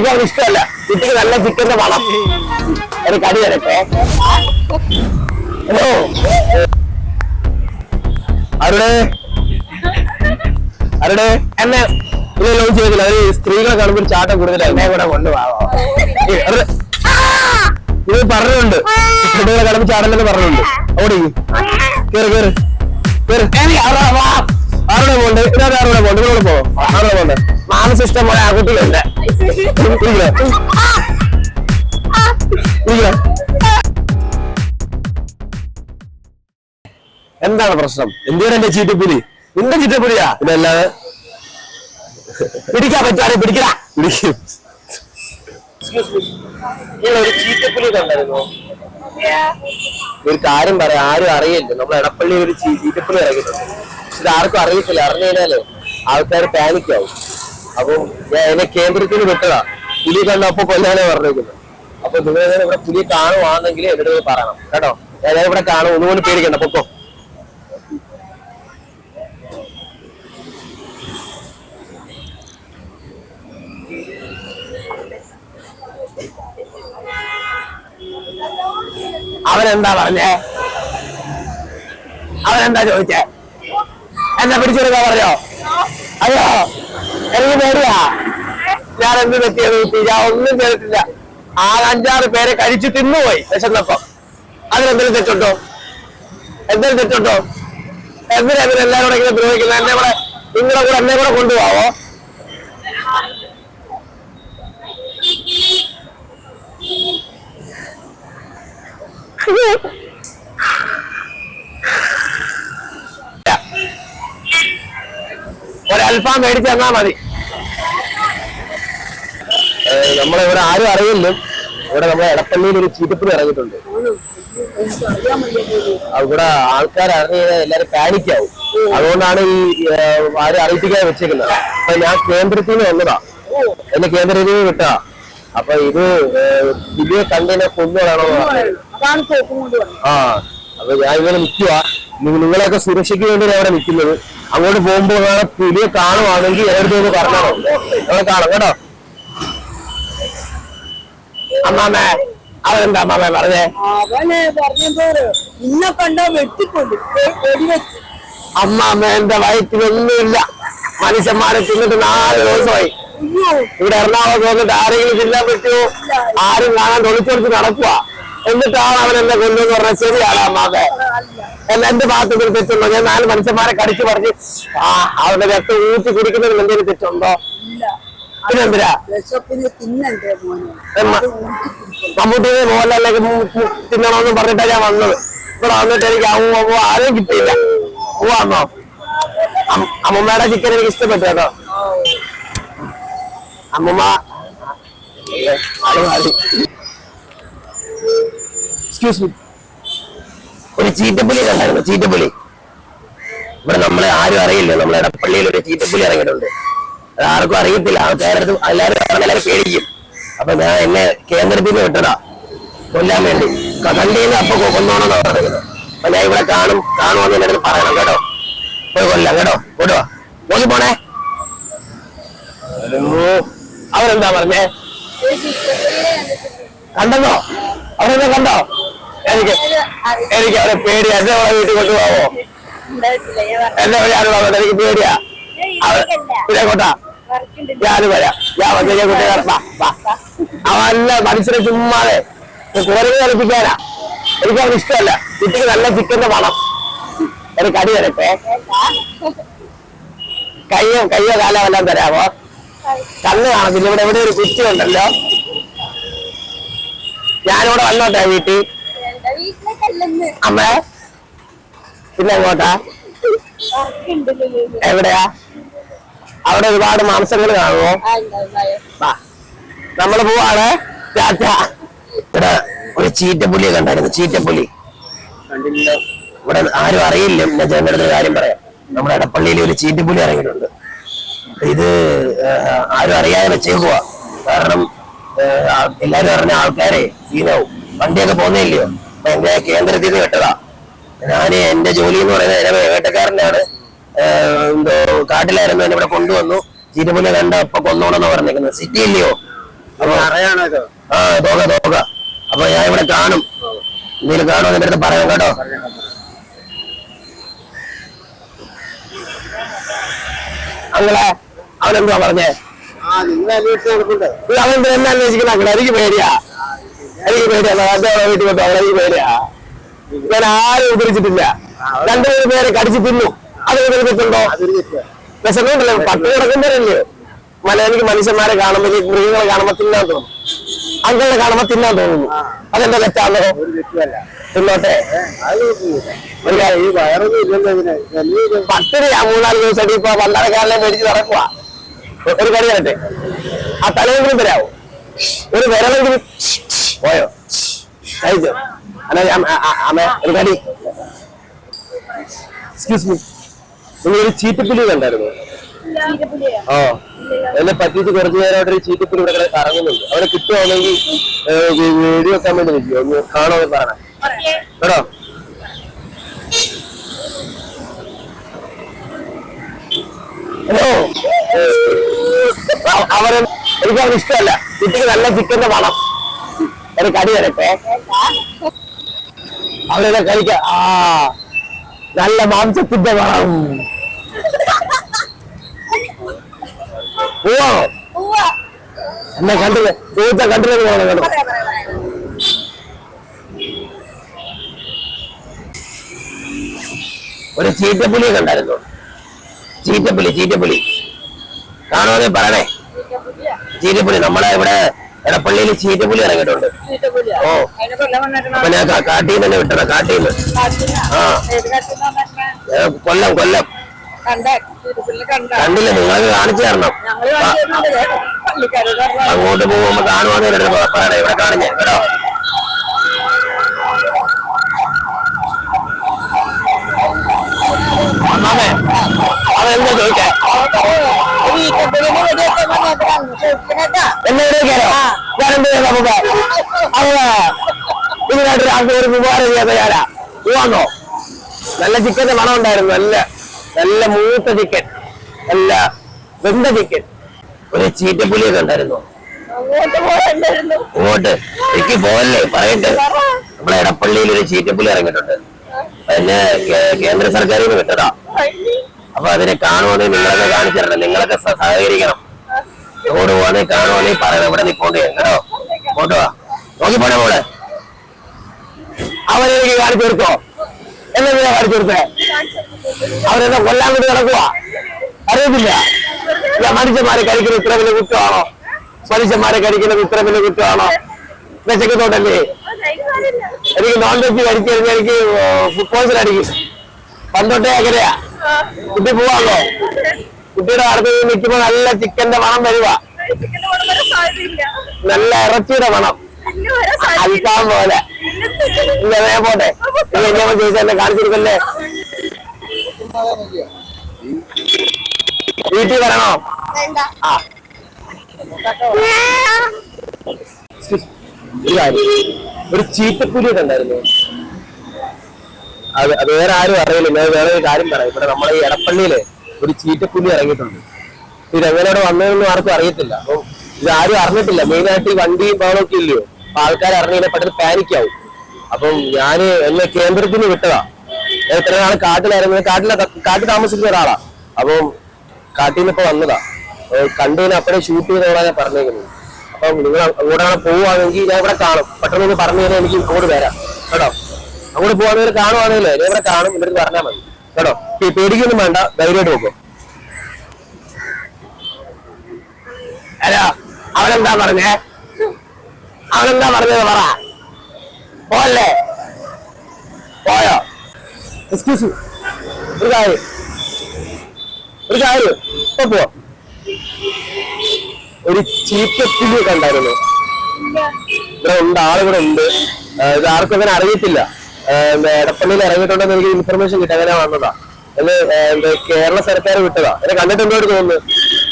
എനിക്ക് ഇഷ്ടമല്ല. കുട്ടിക്ക് നല്ല ചിക്കന്റെ മണം. ഒരു കടി തരട്ടെ. ഹലോ അവരുടെ എന്നെ ലോഞ്ച് ചെയ്തില്ല. അവര് സ്ത്രീകളെ കാണുമ്പോൾ ചാട്ടം കൂടുതൽ എന്നെ കൂടെ കൊണ്ടുപോകാമോ? ഇത് പറഞ്ഞുണ്ട്, കുട്ടികളെ കാണുമ്പോൾ ചാടല്ലെന്ന് പറഞ്ഞുണ്ട്. അവിടെ കേറ് ആരുടെ പോണ്ട്? ഇതിനകത്ത് ആരുടെ പോണ്ട്? ഇവിടെ പോവോ? ആരുടെ പോണ്ട്? മാനസിഷ്ടം പോലെ ആൺകുട്ടികളുണ്ട്. എന്താണ് പ്രശ്നം? എന്തിനാണ് എന്റെ ചീറ്റപ്പുലി? നിന്റെ ചീറ്റപ്പുലിയാ? ഇതല്ലാതെ പിടിക്കാൻ പറ്റാതെ പിടിക്കടാ. പിടിക്കും. ഒരു ചീറ്റപ്പുലി കണ്ടായിരുന്നോ? ഒരു കാര്യം പറയാം, ആരും അറിയില്ല. നമ്മുടെ എടപ്പള്ളി ഒരു ചീറ്റപ്പുലി ഇറങ്ങിയിട്ടുണ്ട്. ഇത് ആർക്കും അറിയത്തില്ല. അറിഞ്ഞു കഴിഞ്ഞാലേ ആൾക്കാർ പാനിക്കാവും. അപ്പൊ ഞാൻ എന്നെ കേന്ദ്രത്തിൽ വിട്ടതാ. പുലി കണ്ടപ്പോ കൊല്ലാനേ പറഞ്ഞേക്കുന്നത്. അപ്പൊ നിങ്ങൾ ഇവിടെ പുലി കാണുവാണെങ്കിൽ എന്നോട് പറയണം കേട്ടോ. ഞാൻ ഇവിടെ കാണും, ഒന്നുകൊണ്ട് പേടിക്കണ്ട, പൊക്കോ. അവനെന്താ പറഞ്ഞേ? അവനെന്താ ചോദിച്ചേ? എന്നെ പിടിച്ചെടുക്കാ പറഞ്ഞോ? അയ്യോ എനിക്ക് പേടിയാ. ഞാൻ എന്ത് തെറ്റിയത്? ഞാൻ ഒന്നും ചെയ്തിട്ടില്ല. ആ 5-6 പേരെ കഴിച്ചു തിന്നുപോയി വിശന്നപ്പം. അതിനെന്തെങ്കിലും തെറ്റുണ്ടോ? എന്തെങ്കിലും തെറ്റുണ്ടോ? എന്തിനാ എല്ലാവരും കൂടെ ഇങ്ങനെ ദ്രോഹിക്കുന്നത്? എന്നെ കൂടെ നിങ്ങളുടെ കൂടെ എന്നെ കൂടെ കൊണ്ടുപോവോ? ഒരൽഫാം മേടിച്ച് തന്നാ മതി. നമ്മളിവിടെ ആരും അറിയില്ല. ഇവിടെ നമ്മുടെ എടപ്പള്ളിയിൽ ഒരു ചീറ്റപ്പുലി ഇറങ്ങിയിട്ടുണ്ട്. ഇവിടെ ആൾക്കാർ അറിഞ്ഞു കഴിഞ്ഞാൽ എല്ലാരും പാനിക്കാവും. അതുകൊണ്ടാണ് ഈ ആരും അറിയിപ്പിക്കാതെ വെച്ചേക്കുന്നത്. അപ്പൊ ഞാൻ കേന്ദ്രത്തിൽ നിന്ന് വന്നതാ. എന്നെ കേന്ദ്രത്തിൽ വിട്ടതാ. അപ്പൊ ഇത് വലിയ കണ്ടിനെ കൊണ്ടുവരണോ? ആ അപ്പൊ ഞാൻ ഇങ്ങനെ നിൽക്കുക. നിങ്ങളെയൊക്കെ സുരക്ഷയ്ക്ക് വേണ്ടിയാണ് അവിടെ നിൽക്കുന്നത്. അങ്ങോട്ട് പോകുമ്പോ പുലിയെ കാണുവാണെങ്കിൽ എവിടുത്തെ പറഞ്ഞോ, നമ്മളെ കാണാം കേട്ടോ. അമ്മാമേ അവരെന്താ അമ്മാമേ പറഞ്ഞേ? അമ്മാമ എന്റെ വയറ്റിലൊന്നുമില്ല. മനുഷ്യന്മാരെ തിന്നിട്ട് 4 ദിവസമായി. ഇവിടെ എറണാകുളത്ത് വന്നിട്ട് ആരെങ്കിലും തിന്നാൻ പറ്റുമോ? ആരും കാണാൻ ഒളിച്ചൊളിച്ച് നടക്കുക. എന്നിട്ടാണ് അവൻ എന്നെ കൊണ്ടുവന്ന് പറഞ്ഞത്. ശരിയാണ് അമ്മാമേ, എന്റെ ഭാഗത്ത് തെറ്റുണ്ടോ? ഞാൻ 4 മനുഷ്യന്മാരെ കടിച്ചു പറഞ്ഞ് അവരുടെ രക്തം ഊറ്റി കുടിക്കുന്നതിൽ എന്തെങ്കിലും തെറ്റുണ്ടോ? പിന്നെന്തിനാ മമ്മൂട്ടിയെ മോഹൻലാലിലേക്ക് തിന്നണമെന്ന് പറഞ്ഞിട്ടാ ഞാൻ വന്നത്. ഇവിടെ വന്നിട്ട് എനിക്ക് ആരും കിട്ടിയില്ല. പോവാന്നോ? അമ്മൂമ്മയുടെ ചിക്കൻ എനിക്ക് ഇഷ്ടപ്പെട്ടു കേട്ടോ. അമ്മൂമ്മ ഒരു ചീറ്റപ്പുലി കണ്ടായിരുന്നു. ചീറ്റപ്പുലി ഇവിടെ നമ്മളെ ആരും അറിയില്ല. നമ്മളെ എടപ്പള്ളിയിൽ ഒരു ചീറ്റപ്പുലി ഇറങ്ങിയിട്ടുണ്ട്. അത് ആർക്കും അറിയത്തില്ല. ആൾക്കാരടുത്ത് എല്ലാവരും പേടിക്കും. അപ്പൊ ഞാൻ എന്നെ കേന്ദ്രത്തിൽ നിന്ന് വിട്ടതാ കൊല്ലാൻ വേണ്ടി. കണ്ടീന്ന് അപ്പൊ കൊന്നോണെന്നാ പറയുന്നത്. അപ്പൊ ഞാൻ ഇവിടെ കാണുമെന്ന് എന്റെ അടുത്ത് പറയണം കേട്ടോ. പോയി കൊല്ലാം കേട്ടോ. കൊണ്ടുവാ പോയി പോണേ. അവരെന്താ പറഞ്ഞേ? കണ്ടെന്നോ? അവരെന്താ കണ്ടോ? എനിക്ക് അവരെ പേടിയാ. എന്നെ അവളെ വീട്ടിൽ കൊണ്ടുപോവോ? എന്നെ ആരും എനിക്ക് പേടിയാ. കോട്ടാ ഞാനും വരാം. ഞാൻ വന്ന കുട്ടികളെ അവല്ല മനുഷ്യനെ ചുമ്മാതെ കുറവ് കളിപ്പിക്കാനാ. എനിക്ക് അവന് ഇഷ്ടമല്ല. കുട്ടിക്ക് നല്ല ചിക്കന്റെ മണം. ഒരു കടി തരട്ടെ. കയ്യോ കാലോ എല്ലാം തരാമോ? കണ്ണ് കാണത്തില്ല. ഇവിടെ എവിടെ ഒരു കുറ്റി ഉണ്ടല്ലോ. ഞാനിവിടെ വന്നോട്ടെ വീട്ടിൽ. അമ്മേ പിന്നെ എങ്ങോട്ടാ? എവിടെയാ? അവിടെ ഒരുപാട് മാംസങ്ങൾ കാണുമോ? നമ്മള് പോവാണ്. ഇവിടെ ഒരു ചീറ്റപ്പുലിയെ കണ്ടായിരുന്നു. ചീറ്റപ്പുലി കണ്ടില്ല. ഇവിടെ ആരും അറിയില്ല. ഞാൻ ചേട്ടൻ്റെ കാര്യം പറയാം. നമ്മുടെ എടപ്പള്ളിയിൽ ഒരു ചീറ്റപ്പുലി ഇറങ്ങിയിട്ടുണ്ട്. ഇത് ആരും അറിയാതെ വെച്ചേക്കുവാ. കാരണം എല്ലാരും അറിഞ്ഞ ആൾക്കാരെ സീനാവും. വണ്ടിയൊക്കെ പോകുന്നില്ലയോ. അപ്പൊ എന്റെ കേന്ദ്രത്തിൽ നിന്ന് വിട്ടതാ. ഞാന് എന്റെ ജോലി എന്ന് പറയുന്നത് വേട്ടക്കാരനാണ്. എന്തോ കാട്ടിലായിരുന്നു. എന്നെ ഇവിടെ കൊണ്ടുവന്നു. ചീറ്റപ്പുലിയെ കണ്ട ഇപ്പൊ കൊന്നോണെന്ന് പറഞ്ഞേക്കുന്നത്. സിറ്റി ഇല്ലയോ. തോക. അപ്പൊ ഞാൻ ഇവിടെ കാണും, എന്തെങ്കിലും കാണുമോ എന്റെ അടുത്ത് പറയാം കേട്ടോ. അങ്ങനെ അവനെന്താ പറഞ്ഞേ? അവൻ എന്നെ അന്വേഷിക്കുന്ന അങ്ങനെ എനിക്ക് പേടിയാ, വീട്ടിൽ വന്നു അവളെ എനിക്ക് പേടിയാ. ഞാൻ ആരും ഉപരിച്ചിട്ടില്ല. 2-3 പേരെ കടിച്ചു തിന്നു, അത് ഉപരിച്ചിട്ടുണ്ടോ? വിശന്നുണ്ടല്ലോ, പട്ട് കിടക്കുന്നവരല്ലേ. എനിക്ക് മനുഷ്യന്മാരെ കാണുമ്പോൾ, മൃഗങ്ങളെ കാണുമ്പോ തിന്നാൻ തോന്നും, അങ്ങളെ കാണുമ്പോ തിന്നാൻ തോന്നുന്നു. അതെന്താ തെറ്റാണോ? തിന്നോട്ടെ. പട്ടിണി 3-4 ദിവസം ഇപ്പൊ പണ്ടാരക്കാരനെ മേടിച്ച് നടക്കുക. ഒരു കടി തരട്ടെ, ആ തലയെങ്കിലും തരാവോ? ഒരു വിരലെങ്കിലും പോയോ? കഴിച്ചോ? അമ്മ ഒരു കടി. എക്സ്ക്യൂസ് മീ, നിങ്ങളൊരു ചീറ്റപ്പുലി കണ്ടായിരുന്നു? എന്നെ പറ്റിച്ച് കുറച്ചു നേരമായിട്ട് ഒരു ചീറ്റപ്പുലി ഇവിടെ കറങ്ങുന്നുണ്ട്. അവരെ കിട്ടുവാണെങ്കിൽ വീഡിയോ വെക്കാൻ വേണ്ടി നിൽക്കുമോ? ഒന്ന് കാണോ പറയണം കേട്ടോ. ഹലോ, അവരെ എനിക്കവന് ഇഷ്ടമല്ല. കുട്ടിക്ക് നല്ല ചിക്കന്റെ മണം. ഒരു കടി തരട്ടെ, അവരെ കഴിക്കാം. നല്ല മാംസത്തിന്റെ മണം. പോവാണോ? എന്നെ കണ്ടില്ല, ചോദിച്ചാൽ കണ്ടില്ലെന്ന് പോകണം കേട്ടോ. ഒരു ചീറ്റപ്പുലിയെ കണ്ടായിരുന്നു. ചീറ്റപ്പുലി കാണുമെന്ന് പറയണേ. ചീറ്റപ്പുലി നമ്മളെ ഇവിടെ എടപ്പള്ളിയിൽ ചീറ്റപ്പുലി ഇറങ്ങിയിട്ടുണ്ട്. അപ്പൊ ഞാൻ കാട്ടിൽ നിന്ന് തന്നെ വിട്ടണം. കാട്ടിൽ നിന്ന് കൊല്ലം കണ്ടില്ല, നിങ്ങൾക്ക് കാണിച്ചു തരണം. അങ്ങോട്ട് പോകുമ്പോ കാണുവാന്ന് പറയണേ. ഇവിടെ കാണിഞ്ഞേ കേട്ടോ. അമ്മാമേ, അതെന്താ ചോദിച്ചേ? ഇതിനായിട്ട് ഒരു ഉപകാരം ചെയ്യാത്ത ഞാനാ. പോവാന്നോ? നല്ല ചിക്കന്റെ മണം ഉണ്ടായിരുന്നു. നല്ല മൂത്ത ചിക്കൻ, നല്ല വെന്ത ചിക്കൻ. ഒരു ചീറ്റപ്പുലിയൊക്കെ ഉണ്ടായിരുന്നു. ഇങ്ങോട്ട് എനിക്ക് പോകല്ലേ പറയട്ടെ. നമ്മളെ എടപ്പള്ളിയിൽ ഒരു ചീറ്റപ്പുലി ഇറങ്ങിയിട്ടുണ്ട്. അതിന് കേന്ദ്ര സർക്കാരിൽ നിന്ന് വിട്ടതാ. അപ്പൊ അതിനെ കാണുവാണെങ്കിൽ നിങ്ങളൊക്കെ കാണിച്ചു തരണം. നിങ്ങളൊക്കെ സഹകരിക്കണം. അങ്ങോട്ട് പോവാണെങ്കിൽ കാണുവാണെങ്കിൽ പറയണം. ഇവിടെ നിൽക്കോണ്ട് കേട്ടോ. അങ്ങോട്ട് വാ, നോക്കിപ്പോണേ മോളെ. അവരെനിക്ക് കാണിച്ചു കൊടുത്തോ? എന്നെ കാണിച്ചു കൊടുത്തേ? അവരെന്നെ കൊല്ലാൻ വേണ്ടി നടക്കുവാ. അറിയത്തില്ല. മനുഷ്യന്മാരെ കഴിക്കുന്ന ഇത്ര വലിയ കുറ്റമാണോ? മനുഷ്യന്മാരെ കഴിക്കുന്നത് ഇത്ര വലിയ കുറ്റമാണോ? വിശക്കുന്നോണ്ടല്ലേ. എനിക്ക് നോൺ വെജ് കഴിച്ചു കഴിഞ്ഞാൽ എനിക്ക് ഫുഡ് പോയ്സൺ അടിക്കും. പണ്ടോട്ടേ അങ്ങനെയാ. കുട്ടി പോവാണല്ലോ. കുട്ടിയുടെ അടുത്ത് നിൽക്കുമ്പോ നല്ല ചിക്കന്റെ മണം വരുക. നല്ല ഇറച്ചിയുടെ മണം, അൽഫാം പോലെ. ഇങ്ങനെ പോട്ടെ. എന്നെ ചോദിച്ചാൽ എന്നെ കാണിച്ചു കൊടുക്കല്ലേ? വീട്ടിൽ വരണോ? ഒരു ചീറ്റപ്പുലിയൊക്കെ ഉണ്ടായിരുന്നു. അത് വേറെ ആരും അറിയില്ല. ഞാൻ വേറെ ഒരു കാര്യം പറയാം. ഇവിടെ നമ്മളെ ഈ എടപ്പള്ളിയില് ഒരു ചീറ്റപ്പുലി ഇറങ്ങിയിട്ടുണ്ട്. ഇതെങ്ങനെയോടെ വന്നതെന്നും ആർക്കും അറിയത്തില്ല. അപ്പൊ ഇതാരും അറിഞ്ഞിട്ടില്ല. മെയിനായിട്ട് ഈ വണ്ടിയും ബഹളമൊക്കെ ഇല്ലയോ, അപ്പൊ ആൾക്കാർ അറിഞ്ഞാൽ പെട്ടെന്ന് പാനിക്കാവും. അപ്പം ഞാന് എന്നെ കേന്ദ്രത്തിൽ നിന്ന് വിട്ടതാ. എത്ര നാൾ കാട്ടിലായിരുന്നു. കാട്ടിൽ താമസിക്കുന്ന ഒരാളാ. അപ്പം കാട്ടിൽ നിന്ന് ഇപ്പൊ വന്നതാ. കണ്ടതിന് അപ്പഴേ ഷൂട്ട് ചെയ്തോളാ ഞാൻ പറഞ്ഞേക്കുന്നത്. അപ്പം നിങ്ങൾ അങ്ങോട്ടാണ് പോവുകയാണെങ്കിൽ ഞാൻ ഇവിടെ കാണും. പെട്ടെന്ന് ഒന്ന് പറഞ്ഞു കഴിഞ്ഞാൽ എനിക്ക് ഇങ്ങോട്ട് വരാം കേട്ടോ. അങ്ങോട്ട് പോവാണെങ്കിൽ കാണുവാണെങ്കിലേ ഞാൻ ഇവിടെ കാണും. ഇവർക്ക് പറഞ്ഞാൽ മതി കേട്ടോ. പേടിക്കൊന്നും വേണ്ട, ധൈര്യമായിട്ട് നോക്കും. ഹലോ, അവനെന്താ പറഞ്ഞേ? അവനെന്താ പറഞ്ഞത് പറ. പോയല്ലേ? പോയോ? എക്സ്ക്യൂസ് മീ, ഒരു കാര്യം ഇപ്പൊ പോവാ. ഒരു ചീറ്റപ്പുലി കണ്ടായിരുന്നു. ഇവിടെ ഉണ്ട്, ആളിവിടെ ഉണ്ട്. ഇത് ആർക്കും അങ്ങനെ അറിയത്തില്ല. എടപ്പള്ളിയിൽ ഇറങ്ങിയിട്ടുണ്ടെന്ന് എനിക്ക് ഇൻഫർമേഷൻ കിട്ടി. അങ്ങനെ വന്നതാ. അത് കേരള സർക്കാർ വിട്ടതാ. എന്നെ കണ്ടിട്ട് എന്തോട് തോന്നുന്നു.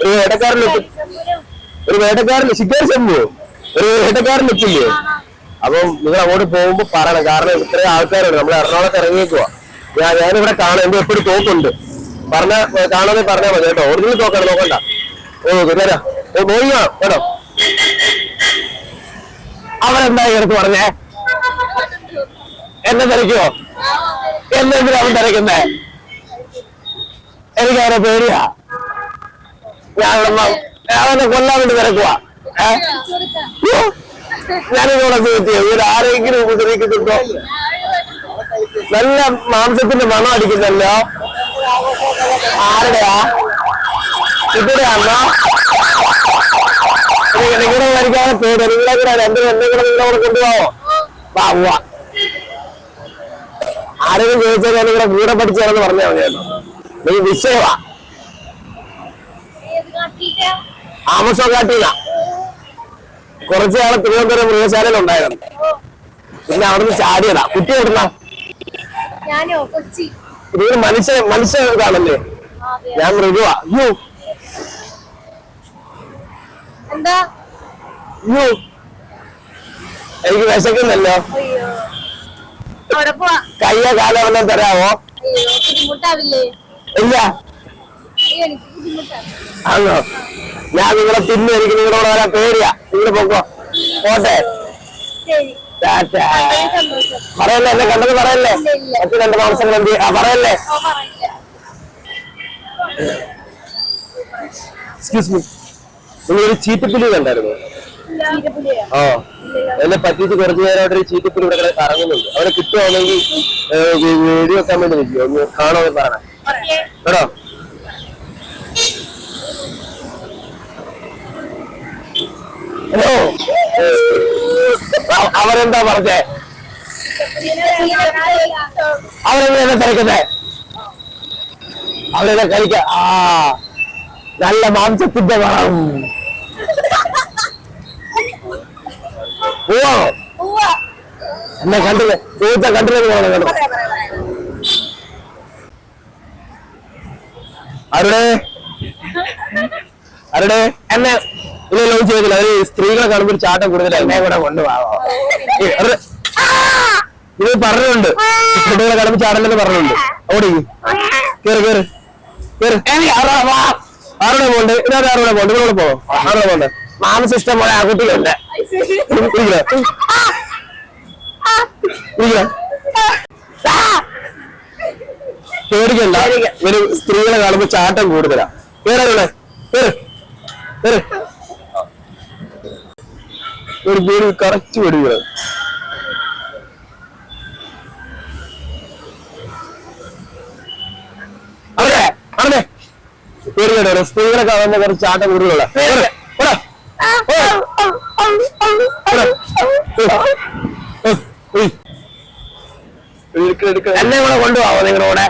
ഒരു വേട്ടക്കാരൻ ശിക്കാരി ശംഭു, ഒരു വേട്ടക്കാരൻ എത്തില്ലേ? അപ്പം നിങ്ങൾ അങ്ങോട്ട് പോകുമ്പോ പറയണം. കാരണം ഇത്രയും ആൾക്കാരുണ്ട്. നമ്മൾ എറണാകുളത്ത് ഇറങ്ങിയേക്കുവാ. ഞാനിവിടെ കാണാം. എന്റെ എപ്പോഴും തോക്കുണ്ട്. കാണാതെ പറഞ്ഞാൽ മതി കേട്ടോ. ഒറിജിനൽ തോക്കാണ്, നോക്കണ്ട. ഓ വരാ. നോക്കിയാ കേട്ടോ. ഉണ്ടായി എടുത്ത് പറഞ്ഞേ? എന്നെ തിരക്കുവോ? എന്നെന്തിനാ അവൻ തിരക്കുന്നേ? എനിക്ക് അവനെ പേടിയാ. അവനെ കൊല്ലാൻ വേണ്ടി തിരക്കുവാ. ഞാനിവിടെ ചോദിച്ചു ഇവർ ആരെങ്കിലും ഉപദ്രവിക്കുന്നുണ്ടോ? നല്ല മാംസത്തിന്റെ മണം അടിക്കുന്നല്ലോ. ആരുടെയാ? ഇവിടെയാ നിങ്ങളെ മരിക്കാതെ പേര് നിങ്ങളെ കൂടെ എന്തെങ്കിലും നിങ്ങളെ കൊണ്ടുപോവോ? വാ പോവാ. ആരെങ്കിലും ചോദിച്ചാൽ നിങ്ങളുടെ കൂടെ പഠിച്ചാണെന്ന് പറഞ്ഞാൽ മതി കേട്ടോ. നീ വിഷയവാ. ആമസോൺ കാട്ടില്ല കുറച്ചു നാളെ തിരുവനന്തപുരം മൃഗശാലയിൽ ഉണ്ടായിരുന്നു. പിന്നെ അവിടുന്ന് ചാടിയതാ. കുട്ടി എവിടുന്ന? നിങ്ങൾ മനുഷ്യ ഇതാണല്ലേ? ഞാൻ മൃഗവാ. യോ എനിക്ക് വിശക്കുന്നല്ലോ. കയ്യോ കാലോ വല്ലതും തരാമോ? ഇല്ല. ആണോ? ഞാൻ നിങ്ങളെ തിന്നു. എനിക്ക് നിങ്ങളോട് വരാൻ പേടിയാ. നിങ്ങൾ പോക്കോ. പോട്ടെ. പറയല്ലേ? എന്നെ കണ്ടത് പറയല്ലേ? മറ്റു രണ്ട് മാംസങ്ങൾ എന്ത് പറയല്ലേ? എക്സ്ക്യൂസ് മീ, നിങ്ങളൊരു ചീറ്റപ്പുലി കണ്ടായിരുന്നു? ആ, എന്നെ പറ്റിച്ച് കുറച്ചു നേരമായിട്ട് ഒരു ചീറ്റപ്പുലി ഇവിടെ കറങ്ങുന്നുണ്ട്. അവരെ കിട്ടുവാണെങ്കിൽ വീഡിയോ വെക്കാൻ വേണ്ടി നിൽക്കുമോ? ഒന്ന് കാണോ പറയണേ കേട്ടോ. ഹലോ, അവരെന്താ പറഞ്ഞേ? അവരെന്താ തിരക്കുന്നേ? അവരെന്താ കഴിക്ക? ആ, നല്ല മാംസത്തിന്റെ മണം. പോവാണോ? എന്നെ കണ്ടില്ലേ? ചോദിച്ചാ കണ്ടില്ലെന്ന് പോകണം കേട്ടോ. ആരുടെ എന്നെ ഇല്ല ലോഞ്ച് ചെയ്തില്ല. അവര് സ്ത്രീകളെ കാണുമ്പോൾ ചാട്ടം കൂടുതലാണ്. എന്നെ കൂടെ കൊണ്ടുപോകാമോ? ഇത് പറഞ്ഞിട്ടുണ്ട്. കുട്ടികളെ കാണുമ്പോൾ ചാടല്ലെന്ന് പറഞ്ഞിട്ടുണ്ട്. ഓടി കേറ് കേറ് കേറ്. ആരുടെ പോണ്ട്? ഇതിനകത്ത് ആരുടെ പോണ്ട്? ഇവിടെ പോവോ? ആരുടെ പോണ്ട്? മാംസം ഇഷ്ടം പോലെ ആ കുട്ടികളുണ്ട്. പേടിക്കണ്ട. ഇവര് സ്ത്രീകളെ കാണുമ്പോ ചാട്ടം കൂടുതലാ. കേറേ ഒരു പേടി കറക്റ്റ് പേടികള്. അവിടെ അവിടെ പേടിക്കട്ടെ. സ്ത്രീകളെ കാണുമ്പോ കുറച്ച് ചാട്ടം കൂടുതലുള്ള. എന്നെ കൂടെ കൊണ്ടുപോകാമോ നിങ്ങളോടെ?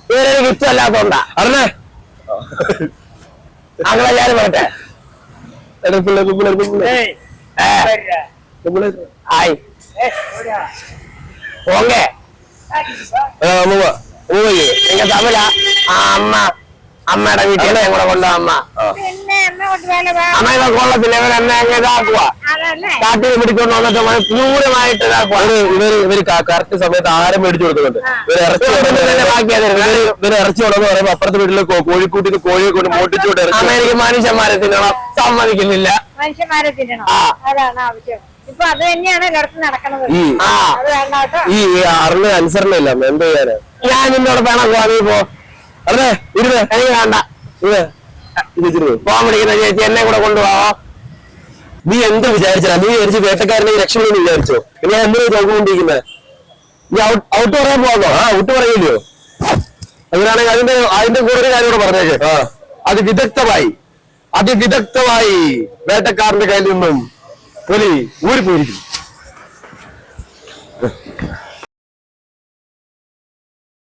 വേറെ എനിക്ക് ഇഷ്ടമല്ലാത്തോണ്ടാ. അറിഞ്ഞേ അങ്ങനെല്ലാരും പറട്ടെ. ആയി പോങ്ങേ നിങ്ങൾ തമിഴ? ആ അമ്മ അമ്മയുടെ വീട്ടിൽ ഞങ്ങളെ കൊണ്ടുപോകാം. അമ്മ ഇതൊക്കെ കൊള്ളത്തില്ല. ഇവർ എന്നെ അങ്ങ് ഇതാക്കുക. കാട്ടിൽ പിടിക്കൊണ്ട് വന്നിട്ട് ക്രൂരമായിട്ട് ഇതാക്കുക. ഇവര് കറക്റ്റ് സമയത്ത് ആരും മേടിച്ചു കൊടുക്കുന്നുണ്ട്. ഇവര് ഇറച്ചി ഉണ്ടെന്ന് പറയുമ്പോ അപ്പുറത്തെ വീട്ടില് കോഴിക്കൂട്ടിന് കോഴിയെ കൊണ്ട് മോട്ടിച്ചു കൊണ്ട് ഇറച്ചി. എനിക്ക് മനുഷ്യന്മാരെ തിന്നണം സമ്മതിക്കുന്നില്ല. മനുഷ്യന്മാരെ തിന്നണം, അതാണ് ആവശ്യം. ഇപ്പൊ അത് തന്നെയാണ് എല്ലായിടത്തും നടക്കുന്നത്. ഈ അറിഞ്ഞ അനുസരണയില്ല. എന്ത് ചെയ്യാന്? ഞാൻ നിന്നോട് വേണം നീ പോ. അതെ ഇരുന്ന് എനിക്ക് വേണ്ട. പോകാൻ പിടിക്കുന്ന ചേച്ചി എന്നെ കൂടെ കൊണ്ടുപോവാ. നീ എന്ത് വിചാരിച്ചാ? നീ വിചാരിച്ച് വേട്ടക്കാരനെ രക്ഷപ്പെടുന്നു വിചാരിച്ചോ? ഞാൻ എന്തിനാ നോക്കിക്കൊണ്ടിരിക്കുന്നത്? നീ ഔട്ട് പറയാൻ പോകാന്നോ? ആ ഔട്ട് പറയില്ലയോ? അങ്ങനെയാണെങ്കിൽ അതിന്റെ കൂടെ ഒരു കാര്യം കൂടെ പറഞ്ഞേക്ക്. അതിവിദഗ്ധമായി വേട്ടക്കാരന്റെ കയ്യിൽ നിന്നും തൊലി ഊരിപ്പോയിരിക്കും.